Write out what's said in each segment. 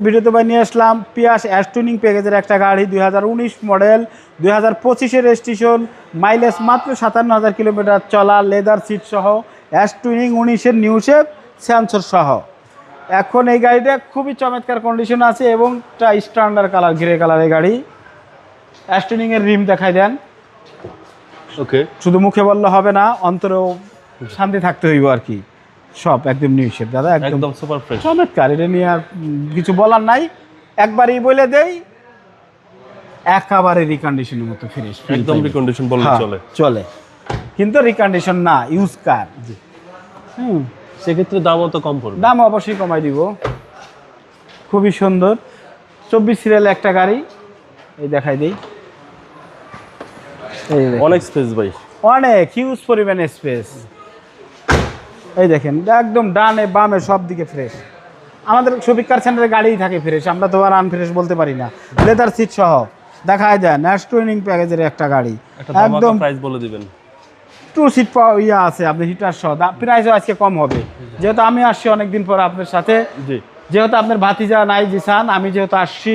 ভিডিওতে ভাই নিয়ে আসলাম পিয়াস অ্যাশ টুনিং প্যাকেজের একটা গাড়ি 2019 মডেল 2025-এর রেজিস্ট্রেশন, মাইলেজ মাত্র 57,000 কিলোমিটার চলা, লেদার সিট সহ, অ্যাশ টুনিং 19-এর নিউ শেপ সেন্সর সহ। এখন এই গাড়িটা খুবই চমৎকার কন্ডিশন আছে এবং একটা স্ট্যান্ডার্ড কালার, গ্রে কালারের গাড়ি। অ্যাশ টুনিংয়ের রিম দেখাই দেন। ওকে, শুধু মুখে বললে হবে না, অন্তরেও শান্তি থাকতে হইব আর কি। সব একদম নিউ শেপ দাদা, একদম সুপার ফ্রেশ। চমৎকার, এটা নিয়ে আর কিছু বলার নাই। একবারই বলে দেই, একেবারে রিকন্ডিশনের মতো ফ্রেশ, একদম রিকন্ডিশন বললে চলে। চলে, কিন্তু রিকন্ডিশন না, ইউজ কার। সেক্ষেত্রে দামও তো কম পড়বে। দাম অবশ্যই কমাই দিব। খুবই সুন্দর 24 সিরিয়াল একটা গাড়ি, এই দেখাই দিই। এই দেখেন, অনেক স্পেস ভাই, অনেক হিউজ পরিমাণে স্পেস। এই দেখেন একদম ডানে বামে সব দিকে ফ্রেশ। আমাদের শফিক কার সেন্টারে গাড়িই থাকে ফ্রেশ, আমরা তো আর আনফ্রেশ বলতে পারি না। লেদার সিট সহ দেখায় দেন, অ্যাশ টুনিং প্যাকেজের একটা গাড়ি, একদম প্রাইস বলে দিবেন। 2 সিট ইয়া আছে আপনি, হিটার সহ। প্রাইসও আজকে কম হবে, যেহেতু আমি আসছি অনেকদিন পর আপনার সাথে, জি, যেহেতু আপনার ভাতিজা নাই জিসান, আমি যেহেতু আসছি,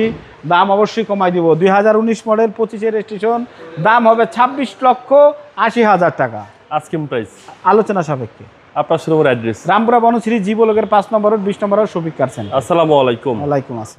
দাম অবশ্যই কমাই দিব। 2019 মডেল 25-এর রেজিস্ট্রেশন, দাম হবে 26,80,000 টাকা আজকে প্রাইস আলোচনা সাপেক্ষে। আপনার শুরু অ্যাড্রেস রামপুরা বনশ্রী জি ব্লকের 5 নম্বর 20 নম্বর শফিক কার সেন্টার। আসসালামু আলাইকুম। ওয়ালাইকুম আসসালাম।